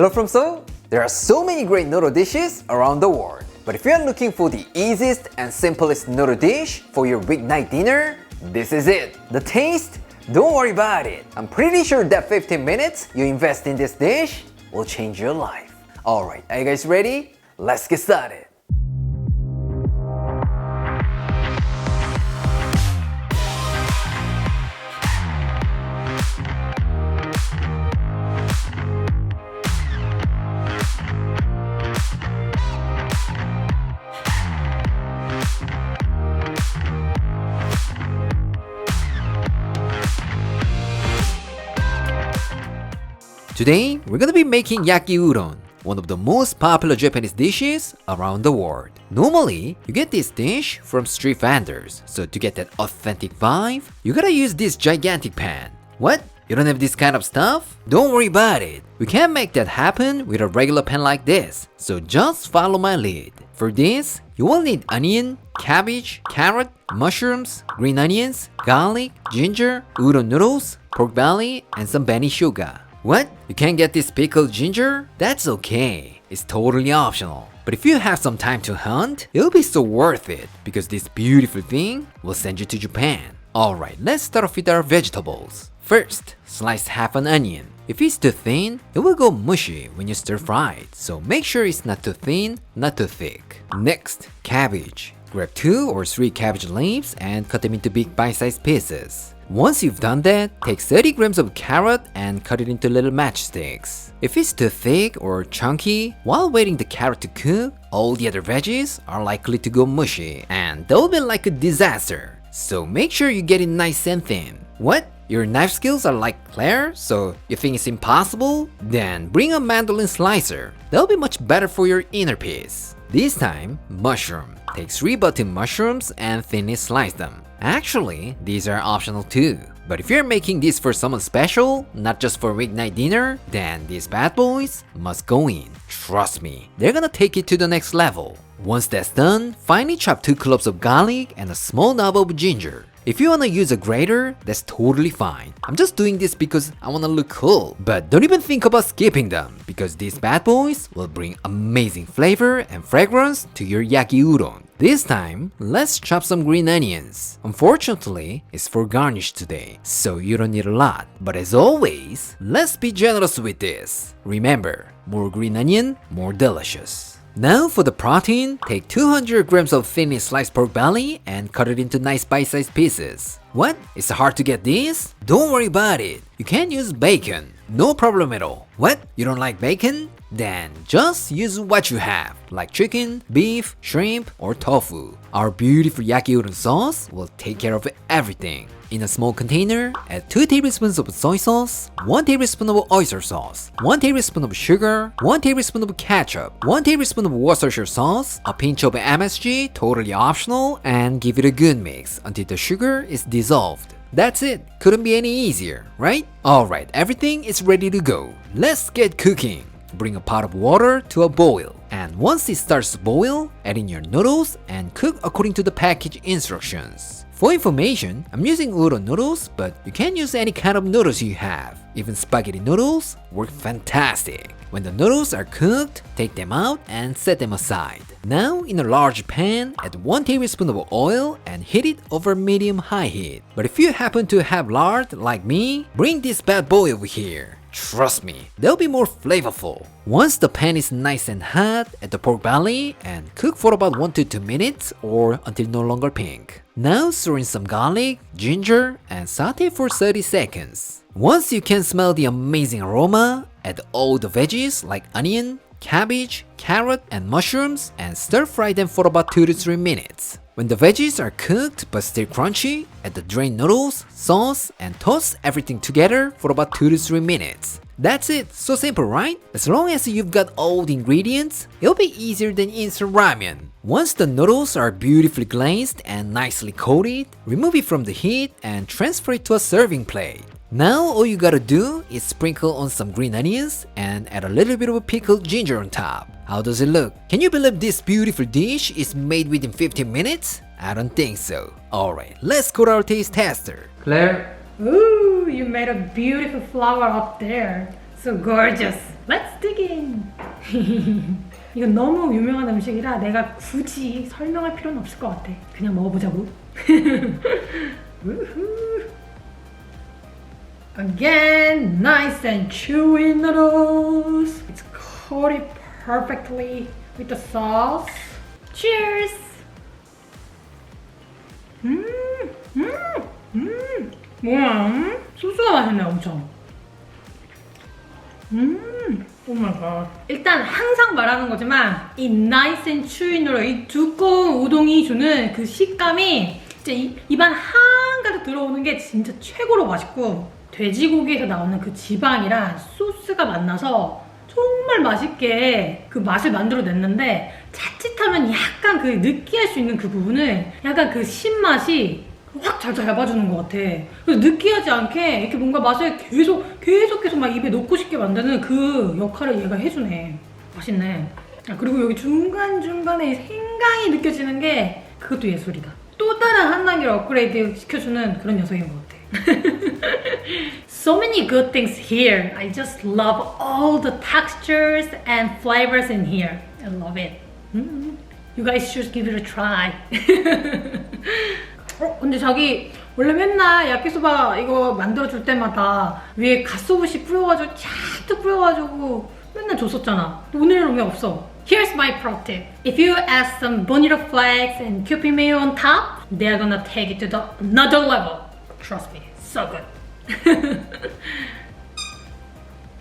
Hello from Seoul. There are so many great noodle dishes around the world. But if you're looking for the easiest and simplest noodle dish for your weeknight dinner, this is it. The taste? Don't worry about it. I'm pretty sure that 15 minutes you invest in this dish will change your life. Alright, are you guys ready? Let's get started. Today, we're gonna be making Yaki Uron, one of the most popular Japanese dishes around the world. Normally, you get this dish from street vendors, so to get that authentic vibe, you gotta use this gigantic pan. What? You don't have this kind of stuff? Don't worry about it. We can't make that happen with a regular pan like this, so just follow my lead. For this, you will need onion, cabbage, carrot, mushrooms, green onions, garlic, ginger, udon noodles, pork belly, and some beni sugar. What? You can't get this pickled ginger? That's okay. It's totally optional. But if you have some time to hunt, it'll be so worth it because this beautiful thing will send you to Japan. Alright, let's start off with our vegetables. First, slice half an onion. If it's too thin, it will go mushy when you stir fry it, so make sure it's not too thin, not too thick. Next, cabbage. Grab 2 or 3 cabbage leaves and cut them into big bite-sized pieces. Once you've done that, take 30 grams of carrot and cut it into little matchsticks. If it's too thick or chunky, while waiting the carrot to cook, all the other veggies are likely to go mushy and that will be like a disaster. So make sure you get it nice and thin. What? Your knife skills are like Claire, so you think it's impossible? Then bring a mandolin slicer. That'll be much better for your inner piece. This time, mushroom. Take 3 button mushrooms and thinly slice them. Actually, these are optional too. But if you're making this for someone special, not just for weeknight dinner, then these bad boys must go in. Trust me, they're gonna take it to the next level. Once that's done, finely chop 2 cloves of garlic and a small knob of ginger. If you wanna use a grater, that's totally fine. I'm just doing this because I wanna look cool. But don't even think about skipping them, because these bad boys will bring amazing flavor and fragrance to your Yaki Uron. This time, let's chop some green onions. Unfortunately, it's for garnish today, so you don't need a lot. But as always, let's be generous with this. Remember, more green onion, more delicious. Now for the protein, take 200 grams of thinly sliced pork belly and cut it into nice bite-sized pieces. What? It's hard to get this? Don't worry about it. You can use bacon. No problem at all. What? You don't like bacon? Then just use what you have, like chicken, beef, shrimp, or tofu. Our beautiful Yaki Uron sauce will take care of everything. In a small container, add 2 tablespoons of soy sauce, 1 tablespoon of oyster sauce, 1 tablespoon of sugar, 1 tablespoon of ketchup, 1 tablespoon of Worcestershire sauce, a pinch of MSG, totally optional, and give it a good mix until the sugar is dissolved. That's it. Couldn't be any easier, right? Alright, everything is ready to go. Let's get cooking. Bring a pot of water to a boil, and once it starts to boil, add in your noodles and cook according to the package instructions. For information, I'm using udon noodles, but you can use any kind of noodles you have. Even spaghetti noodles work fantastic. When the noodles are cooked, take them out and set them aside. Now, in a large pan, add 1 tablespoon of oil and heat it over medium-high heat. But if you happen to have lard like me, bring this bad boy over here. Trust me, they'll be more flavorful. Once the pan is nice and hot, add the pork belly and cook for about 1 to 2 minutes or until no longer pink. Now stir in some garlic, ginger, and saute for 30 seconds. Once you can smell the amazing aroma, add all the veggies like onion, cabbage, carrot, and mushrooms and stir fry them for about 2 to 3 minutes. When the veggies are cooked but still crunchy, add the drained noodles, sauce, and toss everything together for about 2 to 3 minutes. That's it, so simple, right? As long as you've got all the ingredients, it'll be easier than instant ramen. Once the noodles are beautifully glazed and nicely coated, remove it from the heat and transfer it to a serving plate. Now all you gotta do is sprinkle on some green onions and add a little bit of pickled ginger on top. How does it look? Can you believe this beautiful dish is made within 15 minutes? I don't think so. Alright, let's go to our taste tester. Claire? Ooh, you made a beautiful flower up there. So gorgeous. Let's dig in. 이건 너무 유명한 음식이라 내가 굳이 설명할 필요는 없을 것 같아. 그냥 먹어보자고. Again, nice and chewy noodles. It's coated perfectly with the sauce. Cheers! 뭐야? 소스가 맛있네, 엄청. 오 마이 갓. 일단 항상 말하는 거지만 이 nice and chewy noodle, 이 두꺼운 우동이 주는 그 식감이 진짜 입안 한가득 들어오는 게 진짜 최고로 맛있고, 돼지고기에서 나오는 그 지방이랑 소스가 만나서 정말 맛있게 그 맛을 만들어냈는데, 자칫하면 약간 그 느끼할 수 있는 그 부분을 약간 그 신맛이 확 잘 잡아주는 것 같아. 그래서 느끼하지 않게 이렇게 뭔가 맛을 계속 막 입에 넣고 싶게 만드는 그 역할을 얘가 해주네. 맛있네. 그리고 여기 중간중간에 생강이 느껴지는 게 그것도 예술이다. 또 다른 한 단계를 업그레이드 시켜주는 그런 녀석인 것 같아. So many good things here. I just love all the textures and flavors in here. I love it. You guys should give it a try. 근데 자기 원래 맨날 야끼소바 이거 만들어줄 때마다 위에 갓소부시 뿌려가지고 쫙 뿌려가지고 맨날 줬었잖아. 오늘은 왜 없어? Here's my pro tip. If you add some bonito flakes and kewpie mayo on top, they're gonna take it to the another level. Trust me, so good.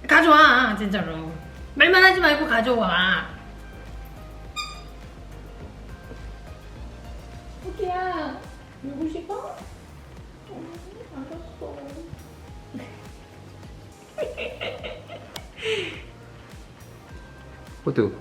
가져와, 진짜로. 말만 하지 말고 가져와. 오케이야. 누구 싶어? 알았어. 호두.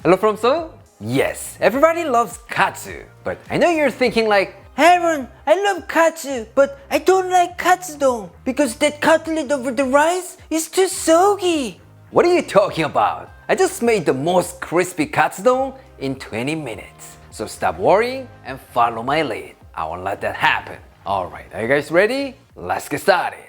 Hello from Seoul? Yes, everybody loves Katsu. But I know you're thinking like, Aaron, I love Katsu, but I don't like katsudon because that cutlet over the rice is too soggy. What are you talking about? I just made the most crispy katsudon in 20 minutes. So stop worrying and follow my lead. I won't let that happen. Alright, are you guys ready? Let's get started.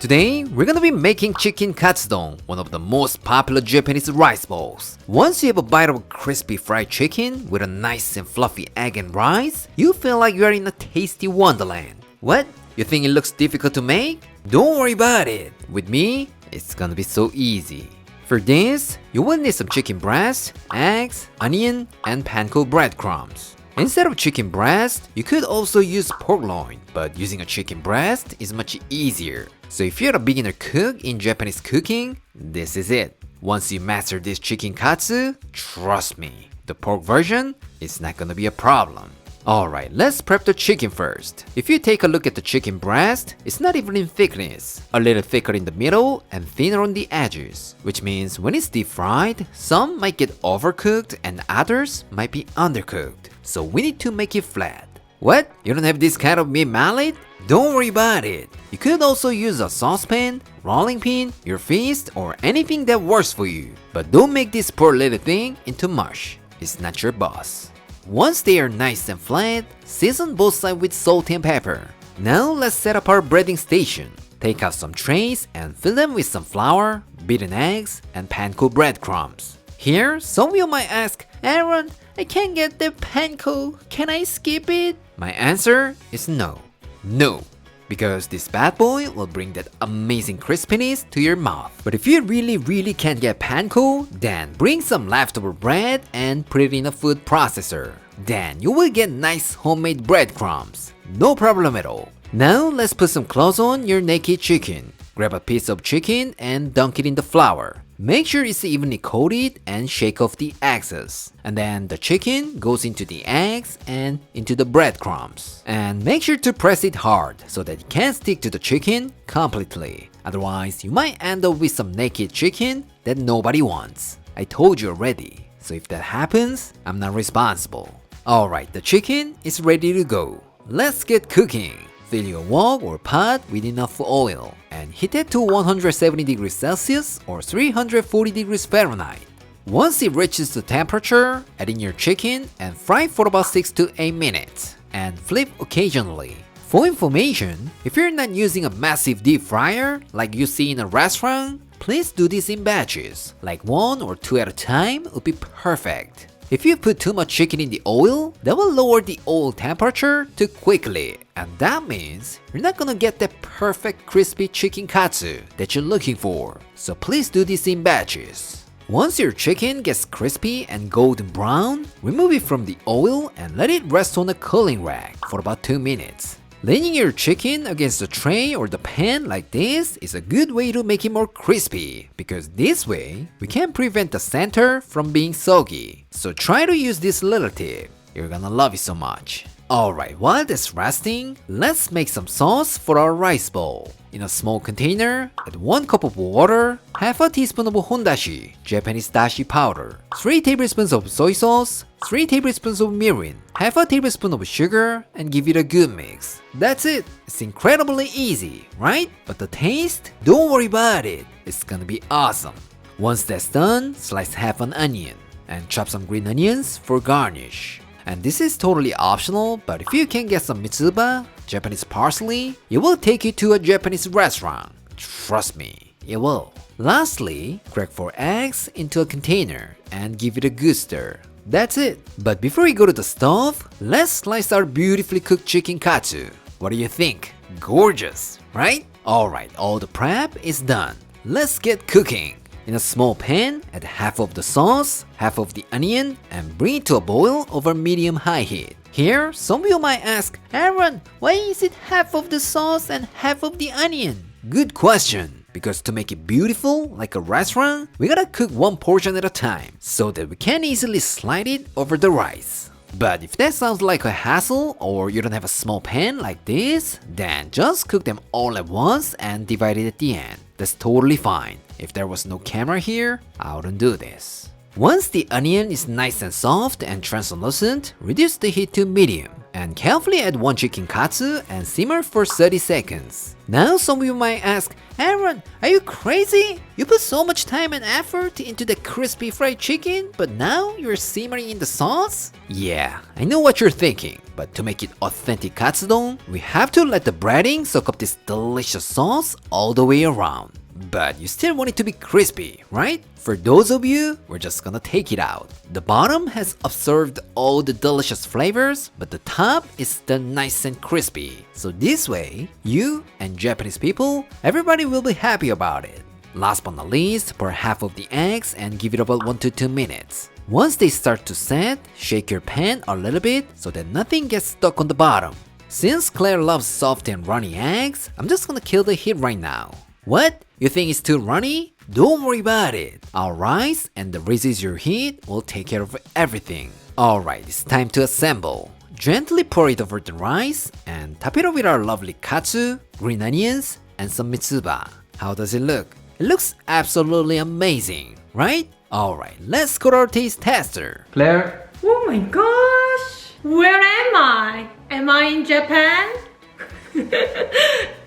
Today, we're gonna be making chicken katsudon, one of the most popular Japanese rice bowls. Once you have a bite of crispy fried chicken with a nice and fluffy egg and rice, you feel like you're in a tasty wonderland. What? You think it looks difficult to make? Don't worry about it. With me, it's gonna be so easy. For this, you will need some chicken breast, eggs, onion, and panko breadcrumbs. Instead of chicken breast, you could also use pork loin, but using a chicken breast is much easier. So if you're a beginner cook in Japanese cooking, this is it. Once you master this chicken katsu, trust me, the pork version is not gonna be a problem. Alright, let's prep the chicken first. If you take a look at the chicken breast, it's not even in thickness. A little thicker in the middle and thinner on the edges. Which means when it's deep fried, some might get overcooked and others might be undercooked. So we need to make it flat. What? You don't have this kind of meat mallet? Don't worry about it. You could also use a saucepan, rolling pin, your fist, or anything that works for you. But don't make this poor little thing into mush. It's not your boss. Once they are nice and flat, season both sides with salt and pepper. Now let's set up our breading station. Take out some trays and fill them with some flour, beaten eggs, and panko breadcrumbs. Here, some of you might ask, Aaron, I can't get the panko. Can I skip it? My answer is no. No. Because this bad boy will bring that amazing crispiness to your mouth. But if you really can't get panko, then bring some leftover bread and put it in a food processor. Then you will get nice homemade breadcrumbs. No problem at all. Now let's put some clothes on your naked chicken. Grab a piece of chicken and dunk it in the flour. Make sure it's evenly coated and shake off the excess. And then the chicken goes into the eggs and into the breadcrumbs. And make sure to press it hard so that it can't stick to the chicken completely. Otherwise, you might end up with some naked chicken that nobody wants. I told you already, so if that happens, I'm not responsible. Alright, the chicken is ready to go. Let's get cooking. Fill your wok or pot with enough oil and heat it to 170 degrees Celsius or 340 degrees Fahrenheit. Once it reaches the temperature, add in your chicken and fry for about 6 to 8 minutes and flip occasionally. For information, if you're not using a massive deep fryer like you see in a restaurant, please do this in batches, like 1 or 2 at a time would be perfect. If you put too much chicken in the oil, that will lower the oil temperature too quickly, and that means you're not gonna get that perfect crispy chicken katsu that you're looking for. So please do this in batches. Once your chicken gets crispy and golden brown, remove it from the oil and let it rest on a cooling rack for about 2 minutes. Leaning your chicken against the tray or the pan like this is a good way to make it more crispy, because this way we can prevent the center from being soggy. So try to use this little tip. You're gonna love it so much. Alright, while that's resting, let's make some sauce for our rice bowl. In a small container, add 1 cup of water, half a teaspoon of hondashi, Japanese dashi powder, 3 tablespoons of soy sauce, 3 tablespoons of mirin, half a tablespoon of sugar, and give it a good mix. That's it. It's incredibly easy, right? But the taste? Don't worry about it. It's gonna be awesome. Once that's done, slice half an onion and chop some green onions for garnish. And this is totally optional, but if you can get some mitsuba, Japanese parsley, it will take you to a Japanese restaurant. Trust me, it will. Lastly, crack 4 eggs into a container and give it a good stir. That's it. But before we go to the stove, let's slice our beautifully cooked chicken katsu. What do you think? Gorgeous, right? Alright, all the prep is done. Let's get cooking. In a small pan, add half of the sauce, half of the onion, and bring it to a boil over medium-high heat. Here, some of you might ask, Aaron, why is it half of the sauce and half of the onion? Good question, because to make it beautiful, like a restaurant, we gotta cook 1 portion at a time, so that we can easily slide it over the rice. But if that sounds like a hassle, or you don't have a small pan like this, then just cook them all at once and divide it at the end. That's totally fine. If there was no camera here, I wouldn't do this. Once the onion is nice and soft and translucent, reduce the heat to medium and carefully add 1 chicken katsu and simmer for 30 seconds. Now some of you might ask, Aaron, are you crazy? You put so much time and effort into the crispy fried chicken, but now you're simmering in the sauce? Yeah, I know what you're thinking, but to make it authentic katsudon, we have to let the breading soak up this delicious sauce all the way around. But you still want it to be crispy, right? For those of you, we're just gonna take it out. The bottom has absorbed all the delicious flavors, but the top is still nice and crispy. So this way, you and Japanese people, everybody will be happy about it. Last but not least, pour half of the eggs and give it about 1 to 2 minutes. Once they start to set, shake your pan a little bit so that nothing gets stuck on the bottom. Since Claire loves soft and runny eggs, I'm just gonna kill the heat right now. What? You think it's too runny? Don't worry about it. Our rice and the reduce heat will take care of everything. Alright, it's time to assemble. Gently pour it over the rice and top it off with our lovely katsu, green onions, and some mitsuba. How does it look? It looks absolutely amazing, right? Alright, let's go to our taste tester. Claire? Oh my gosh! Where am I? Am I in Japan?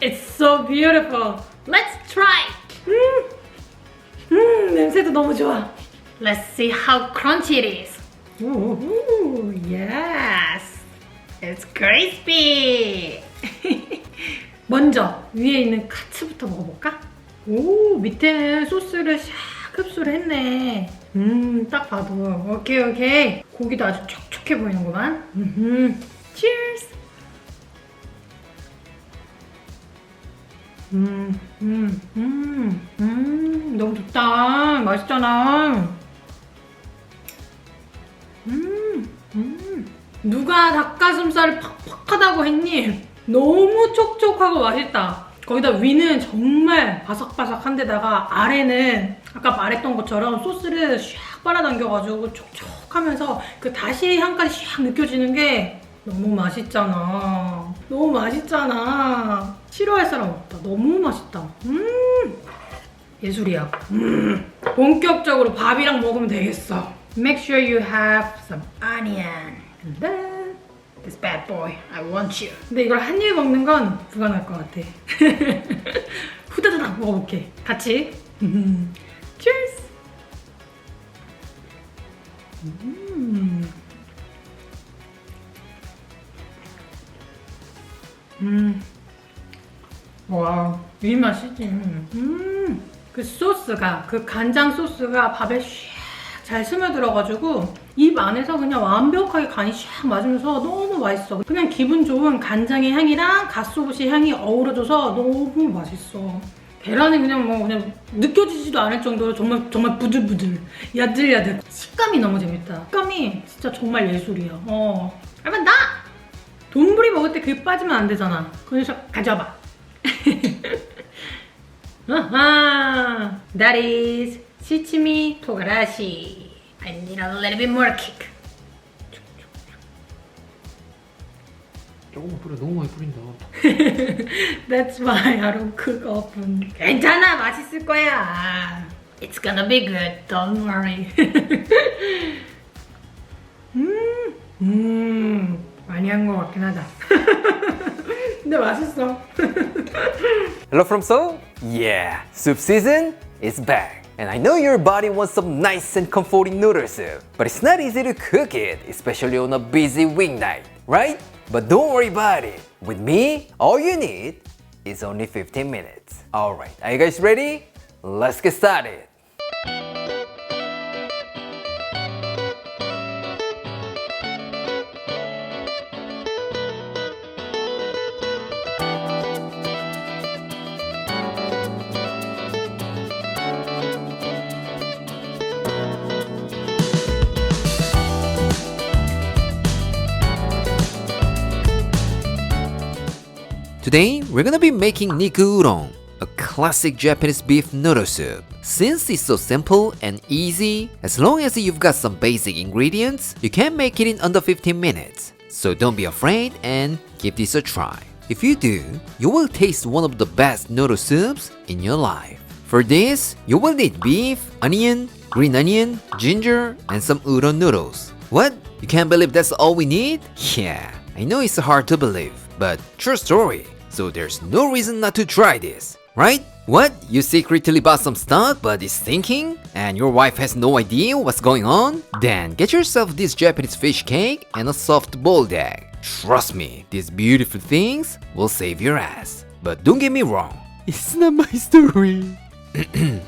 It's so beautiful. Let's try. 냄새도 너무 좋아. Let's see how crunchy it is. Ooh, yes. It's crispy. 먼저 위에 있는 카츠부터 먹어볼까? 오, 밑에는 소스를 샥 흡수를 했네. 딱 봐도. 오케이. 고기도 아주 촉촉해 보이는구만. Cheers. 너무 좋다. 맛있잖아. 누가 닭가슴살을 퍽퍽하다고 했니? 너무 촉촉하고 맛있다. 거기다 위는 정말 바삭바삭한데다가 아래는 아까 말했던 것처럼 소스를 샥 빨아당겨가지고 촉촉하면서 그 다시의 향까지 샥 느껴지는 게 너무 맛있잖아. 너무 맛있잖아. 싫어할 사람 없다. 너무 맛있다. 예술이야. 본격적으로 밥이랑 먹으면 되겠어. Make sure you have some onion. And then this bad boy, I want you. 근데 이걸 한 입에 먹는 건 불가능할 것 같아. 후다다닥 먹어볼게. 같이. Cheers. 와, 이 맛이지. 그 소스가, 그 간장 소스가 밥에 샥 잘 스며들어가지고 입 안에서 그냥 완벽하게 간이 샥 맞으면서 너무 맛있어. 그냥 기분 좋은 간장의 향이랑 갓소부시 향이 어우러져서 너무 맛있어. 계란이 그냥 느껴지지도 않을 정도로 정말 부들부들, 야들야들. 식감이 너무 재밌다. 식감이 진짜 정말 예술이야. 그러면 나! 돈부리 먹을 때 그게 빠지면 안 되잖아. 그래서 가져와봐. That is 시치미 토가라시. I need a little bit more kick. 조금 뿌려. 너무 많이 뿌린다. That's why I don't cook often. 괜찮아, 맛있을 거야. It's gonna be good. Don't worry. 많이 한 것 같긴 하다. 근데 맛있어. Hello from Seoul? Yeah, soup season is back. And I know your body wants some nice and comforting noodle soup, but it's not easy to cook it, especially on a busy weeknight, right? But don't worry about it. With me, all you need is only 15 minutes. Alright, are you guys ready? Let's get started. Today, we're gonna be making Yaki Uron, a classic Japanese beef noodle soup. Since it's so simple and easy, as long as you've got some basic ingredients, you can make it in under 15 minutes. So don't be afraid and give this a try. If you do, you will taste one of the best noodle soups in your life. For this, you will need beef, onion, green onion, ginger, and some udon noodles. What? You can't believe that's all we need? Yeah, I know it's hard to believe, but true story. So there's no reason not to try this, right? What? You secretly bought some stuff but it's stinking? And your wife has no idea what's going on? Then get yourself this Japanese fish cake and a soft boiled egg. Trust me, these beautiful things will save your ass. But don't get me wrong, it's not my story.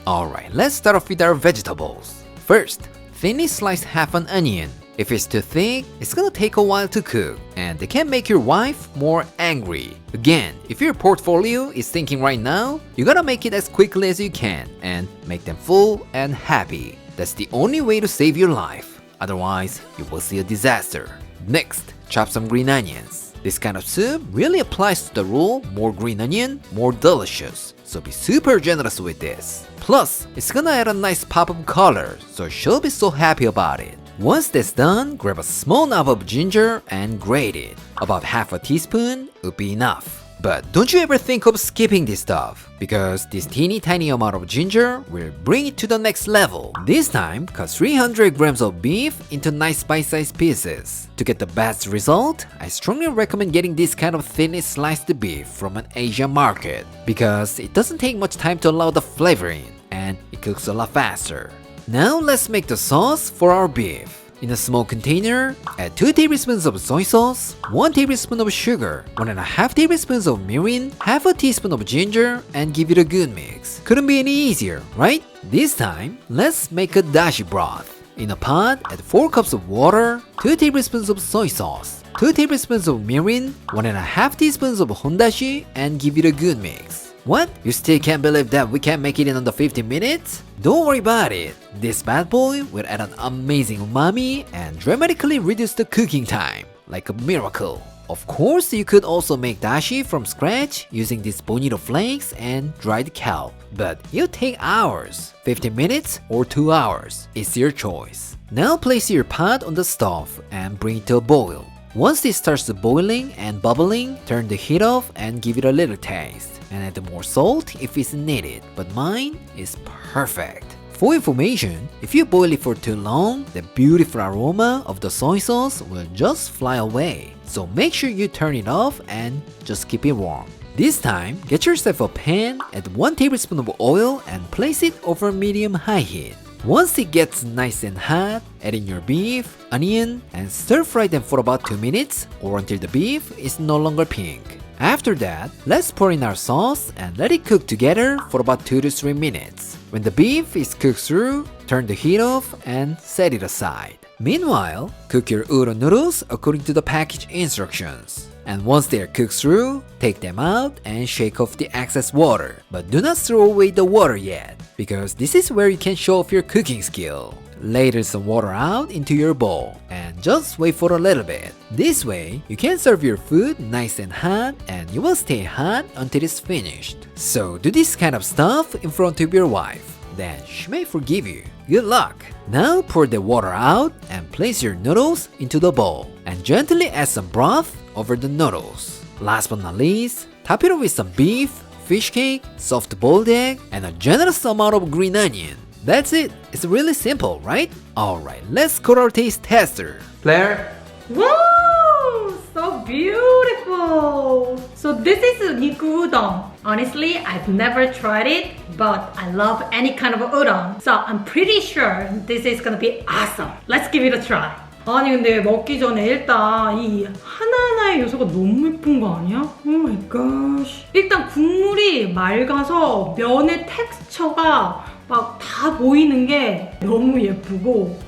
Alright, let's start off with our vegetables. First, thinly slice half an onion. If it's too thick, it's gonna take a while to cook, and it can make your wife more angry. Again, if your portfolio is thinking right now, you gotta make it as quickly as you can and make them full and happy. That's the only way to save your life. Otherwise, you will see a disaster. Next, chop some green onions. This kind of soup really applies to the rule more green onion, more delicious. So be super generous with this. Plus, it's gonna add a nice pop of color, so she'll be so happy about it. Once that's done, grab a small knob of ginger and grate it. About half a teaspoon would be enough. But don't you ever think of skipping this stuff, because this teeny tiny amount of ginger will bring it to the next level. This time, cut 300 grams of beef into nice bite-sized pieces. To get the best result, I strongly recommend getting this kind of thinly sliced beef from an Asian market, because it doesn't take much time to allow the flavor in, and it cooks a lot faster. Now let's make the sauce for our beef. In a small container, add 2 tablespoons of soy sauce, 1 tablespoon of sugar, 1.5 tablespoons of mirin, half a teaspoon of ginger, and give it a good mix. Couldn't be any easier, right? This time, let's make a dashi broth. In a pot, add 4 cups of water, 2 tablespoons of soy sauce, 2 tablespoons of mirin, 1.5 teaspoons of hondashi, and give it a good mix. What? You still can't believe that we can make it in under 15 minutes? Don't worry about it. This bad boy will add an amazing umami and dramatically reduce the cooking time, like a miracle. Of course, you could also make dashi from scratch using these bonito flakes and dried kelp, but it'll take hours, 15 minutes or 2 hours. It's your choice. Now place your pot on the stove and bring it to a boil. Once it starts boiling and bubbling, turn the heat off and give it a little taste. And add more salt if it's needed, but mine is perfect. For information, if you boil it for too long, the beautiful aroma of the soy sauce will just fly away. So make sure you turn it off and just keep it warm. This time, get yourself a pan, add 1 tablespoon of oil and place it over medium-high heat. Once it gets nice and hot, add in your beef, onion, and stir fry them for about 2 minutes or until the beef is no longer pink. After that, let's pour in our sauce and let it cook together for about 2 to 3 minutes. When the beef is cooked through, turn the heat off and set it aside. Meanwhile, cook your udon noodles according to the package instructions. And once they are cooked through, take them out and shake off the excess water. But do not throw away the water yet, because this is where you can show off your cooking skill. Ladle some water out into your bowl and just wait for a little bit. This way, you can serve your food nice and hot and you will stay hot until it's finished. So do this kind of stuff in front of your wife. Then she may forgive you. Good luck! Now pour the water out and place your noodles into the bowl and gently add some broth over the noodles. Last but not least, top it off with some beef, fish cake, soft boiled egg, and a generous amount of green onion. That's it. It's really simple, right? Alright, let's score our taste tester. Blair? Wow! So beautiful! So this is Niku udon. Honestly, I've never tried it, but I love any kind of udon. So I'm pretty sure this is gonna be awesome. Let's give it a try. 아니 근데 먹기 전에 일단 이 하나하나의 요소가 너무 예쁜 거 아니야? 오 마이 갓. 일단 국물이 맑아서 면의 텍스처가 막 다 보이는 게 너무 예쁘고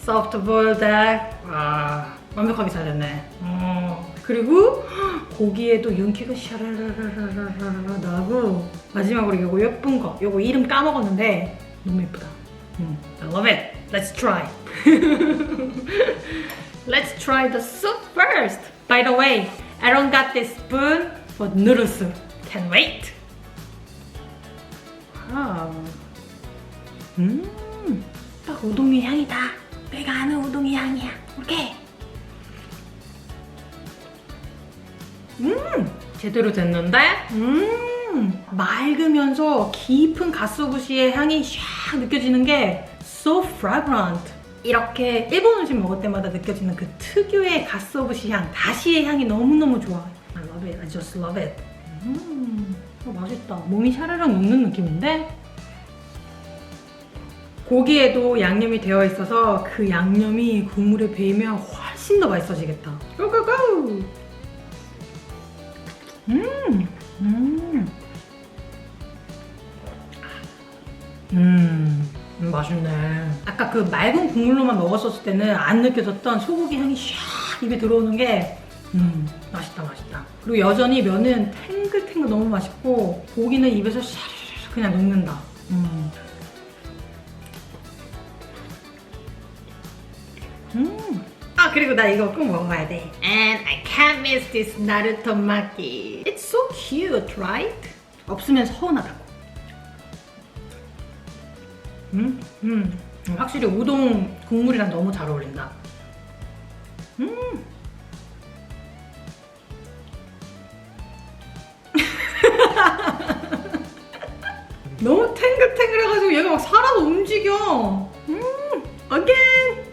soft boiled egg 완벽하게 잘 됐네. 그리고 고기에도 윤기가 샤라라라라라 나고 마지막으로 이거 예쁜 거 이거 이름 까먹었는데 너무 예쁘다. I love it. Let's try. Let's try the soup first. By the way, Aaron got this spoon for noodle soup. Can't wait. Wow. 딱 우동의 향이다. 내가 아는 우동의 향이야. 오케이. 제대로 됐는데? 맑으면서 깊은 가쓰부시의 향이 샥 느껴지는 게 so fragrant. 이렇게 일본 음식 먹을 때마다 느껴지는 그 특유의 가쓰부시 향, 다시의 향이 너무너무 좋아. I love it. I just love it. 맛있다. 몸이 샤르륵 녹는 느낌인데? 고기에도 양념이 되어 있어서 그 양념이 국물에 배이면 훨씬 더 맛있어지겠다. 고고고! 맛있네. 아까 그 맑은 국물로만 먹었었을 때는 안 느껴졌던 소고기 향이 샥 입에 들어오는 게 맛있다 맛있다. 그리고 여전히 면은 탱글탱글 너무 맛있고 고기는 입에서 샤르르 그냥 녹는다. 아 그리고 나 이거 꼭 먹어야 돼. And I can't miss this 나루토 마키. It's so cute, right? 없으면 서운하다고. 확실히 우동 국물이랑 너무 잘 어울린다. 너무 탱글탱글해가지고 얘가 막 살아서 움직여. again.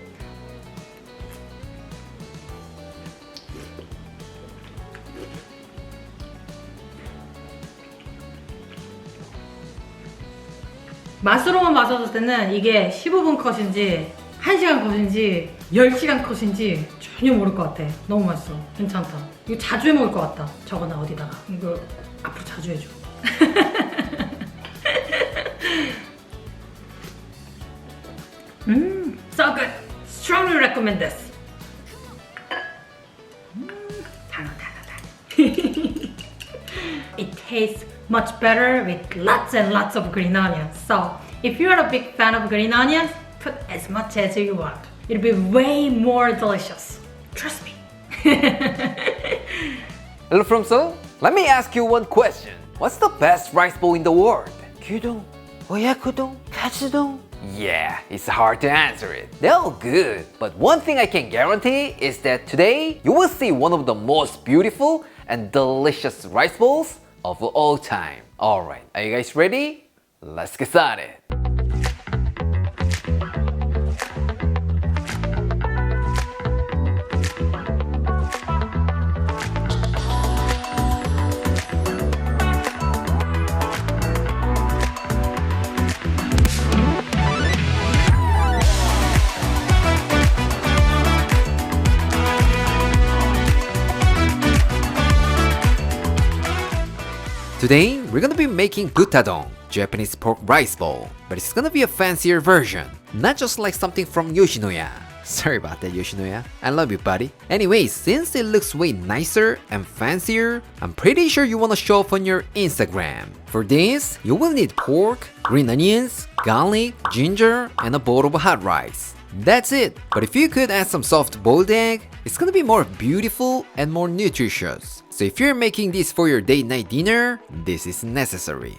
맛으로만 마셨을 때는 이게 15분 컷인지 1시간 컷인지 10시간 컷인지 전혀 모를 것 같아. 너무 맛있어. 괜찮다. 이거 자주 해먹을 것 같다. 저거 나 어디다가 이거 앞으로 자주 해줘. So good. Strongly recommend this. 달아. It tastes much better with lots and lots of green onions. So if you're a big fan of green onions, put as much as you want. It'll be way more delicious. Trust me. Hello from Seoul. Let me ask you one question. What's the best rice bowl in the world? Gyudon, Oyakudon, Katsudon? Yeah, it's hard to answer it. They're all good, but one thing I can guarantee is that today you will see one of the most beautiful and delicious rice bowls of all time. Alright, are you guys ready? Let's get started. Today, we're gonna be making butadon, Japanese pork rice bowl, but it's gonna be a fancier version, not just like something from Yoshinoya. Sorry about that, Yoshinoya. I love you, buddy. Anyways, since it looks way nicer and fancier, I'm pretty sure you wanna show off on your Instagram. For this, you will need pork, green onions, garlic, ginger, and a bowl of hot rice. That's it. But if you could add some soft boiled egg, it's gonna be more beautiful and more nutritious. So if you're making this for your date night dinner, this is necessary.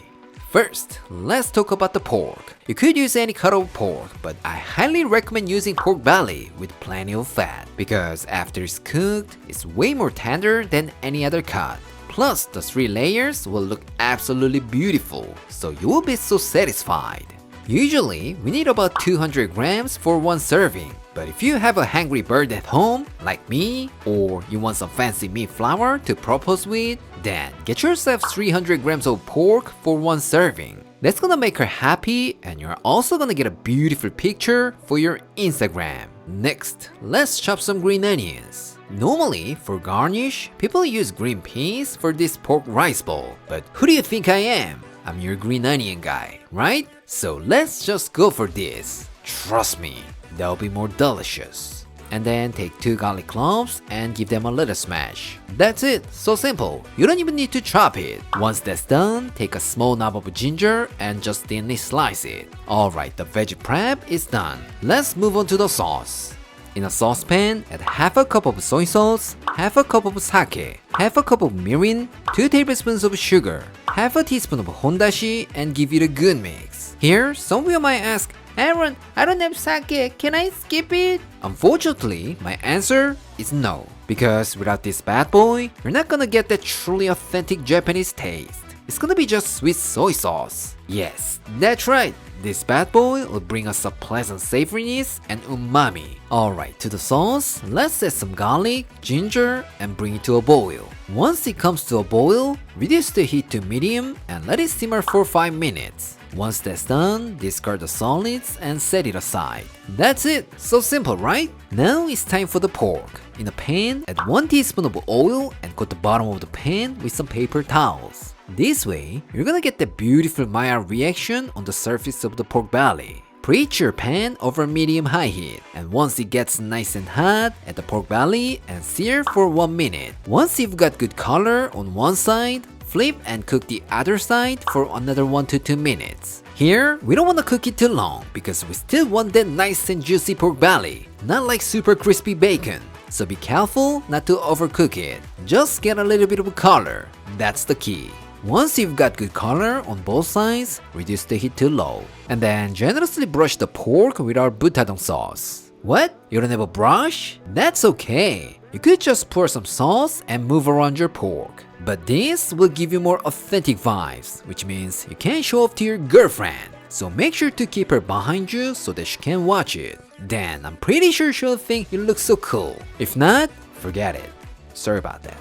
First, let's talk about the pork. You could use any cut of pork, but I highly recommend using pork belly with plenty of fat, because after it's cooked, it's way more tender than any other cut. Plus, the 3 layers will look absolutely beautiful, so you will be so satisfied. Usually, we need about 200 grams for one serving. But if you have a hungry bird at home, like me, or you want some fancy meat flour to propose with, then get yourself 300 grams of pork for one serving. That's gonna make her happy, and you're also gonna get a beautiful picture for your Instagram. Next, let's chop some green onions. Normally, for garnish, people use green peas for this pork rice bowl. But who do you think I am? I'm your green onion guy, right? So let's just go for this. Trust me, they'll be more delicious. And then take 2 garlic cloves and give them a little smash. That's it, so simple. You don't even need to chop it. Once that's done, take a small knob of ginger and just thinly slice it. Alright, the veggie prep is done. Let's move on to the sauce. In a saucepan, add half a cup of soy sauce, half a cup of sake, half a cup of mirin, 2 tablespoons of sugar, half a teaspoon of hondashi, and give it a good mix. Here, some of you might ask, Aaron, I don't have sake, can I skip it? Unfortunately, my answer is no. Because without this bad boy, you're not gonna get that truly authentic Japanese taste. It's gonna be just sweet soy sauce. Yes, that's right. This bad boy will bring us a pleasant savoriness and umami. Alright, to the sauce, let's add some garlic, ginger, and bring it to a boil. Once it comes to a boil, reduce the heat to medium and let it simmer for 5 minutes. Once that's done, discard the solids and set it aside. That's it, so simple, right? Now it's time for the pork. In a pan, add 1 teaspoon of oil and coat the bottom of the pan with some paper towels. This way, you're gonna get the beautiful Maillard reaction on the surface of the pork belly. Preheat your pan over medium-high heat, and once it gets nice and hot, add the pork belly and sear for 1 minute. Once you've got good color on one side, flip and cook the other side for another 1 to 2 minutes. Here, we don't want to cook it too long because we still want that nice and juicy pork belly, not like super crispy bacon. So be careful not to overcook it. Just get a little bit of color. That's the key. Once you've got good color on both sides, reduce the heat to low. And then generously brush the pork with our butadon sauce. What? You don't have a brush? That's okay. You could just pour some sauce and move around your pork. But this will give you more authentic vibes, which means you can show off to your girlfriend. So make sure to keep her behind you so that she can watch it. Then I'm pretty sure she'll think you look so cool. If not, forget it. Sorry about that.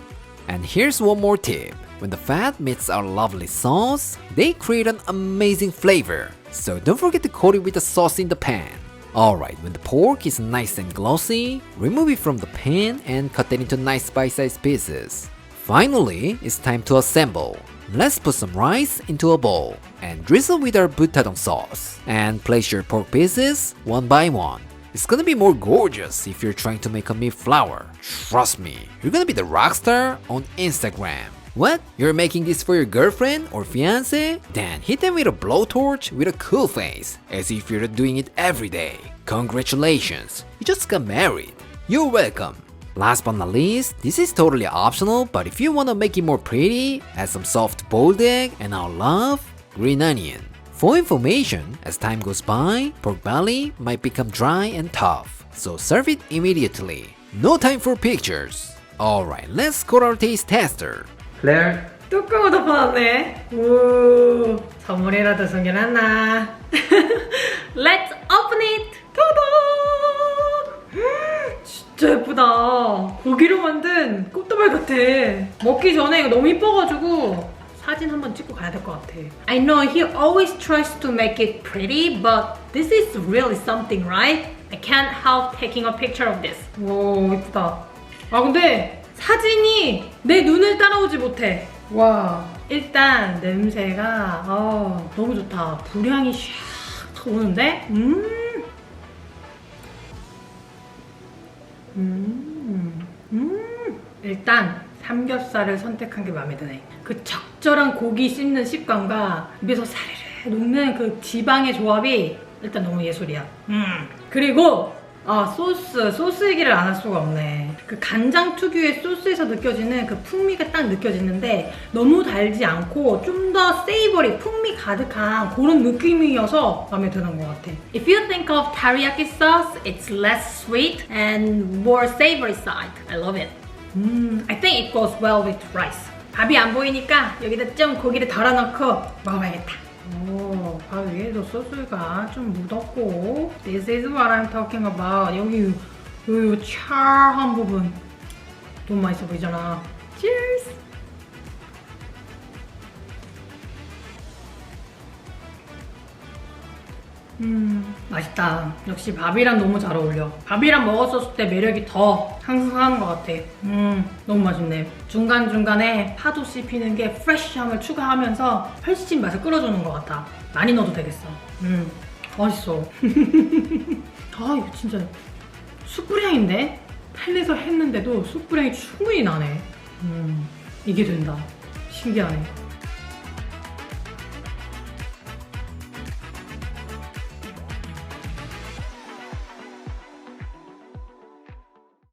And here's one more tip. When the fat meets our lovely sauce, they create an amazing flavor. So don't forget to coat it with the sauce in the pan. Alright, when the pork is nice and glossy, remove it from the pan and cut it into nice bite-sized pieces. Finally, it's time to assemble. Let's put some rice into a bowl and drizzle with our butadon sauce. And place your pork pieces one by one. It's gonna be more gorgeous if you're trying to make a meat flour. Trust me, you're gonna be the rock star on Instagram. What? You're making this for your girlfriend or fiance? Then hit them with a blowtorch with a cool face, as if you're doing it every day. Congratulations, you just got married. You're welcome. Last but not least, this is totally optional, but if you want to make it more pretty, add some soft boiled egg and our love, green onion. For information, as time goes by, pork belly might become dry and tough, so serve it immediately. No time for pictures. Alright, let's go to our taste tester. Claire, 뚜껑을 덮어놨네. 오, 선물이라도 숨겨놨나? Let's open it! 타다! 진짜 예쁘다. 고기로 만든 꽃다발 같아. 먹기 전에 이거 너무 이뻐가지고 사진 한번 찍고 가야 될 것 같아. I know he always tries to make it pretty, but this is really something, right? I can't help taking a picture of this. 오, 이쁘다. 아, 근데 사진이 내 눈을 따라오지 못해. 와, 일단 냄새가 너무 좋다. 불향이 샥 오는데? 일단 삼겹살을 선택한 게 마음에 드네. 그 적절한 고기 씹는 식감과 입에서 사르르 녹는 그 지방의 조합이 일단 너무 예술이야. 그리고 소스 얘기를 안 할 수가 없네. 그 간장 특유의 소스에서 느껴지는 그 풍미가 딱 느껴지는데 너무 달지 않고 좀 더 세이버리, 풍미 가득한 그런 느낌이어서 마음에 드는 것 같아. If you think of teriyaki sauce, it's less sweet and more savory side. I love it. I think it goes well with rice. 밥이 안 보이니까 여기다 좀 고기를 덜어넣고 먹어봐야겠다. 오, 밥 위에도 소스가 좀 묻었고. This is what I'm talking about. 여기 찰한 부분 너무 맛있어 보이잖아. Cheers! 맛있다. 역시 밥이랑 너무 잘 어울려. 밥이랑 먹었었을 때 매력이 더 상승하는 것 같아. 너무 맛있네. 중간중간에 파도 씹히는 게 프레쉬함을 추가하면서 훨씬 맛을 끌어주는 것 같아. 많이 넣어도 되겠어. 맛있어. 아, 이거 진짜 숯불향인데? 팬에서 했는데도 숯불향이 충분히 나네. 이게 된다. 신기하네.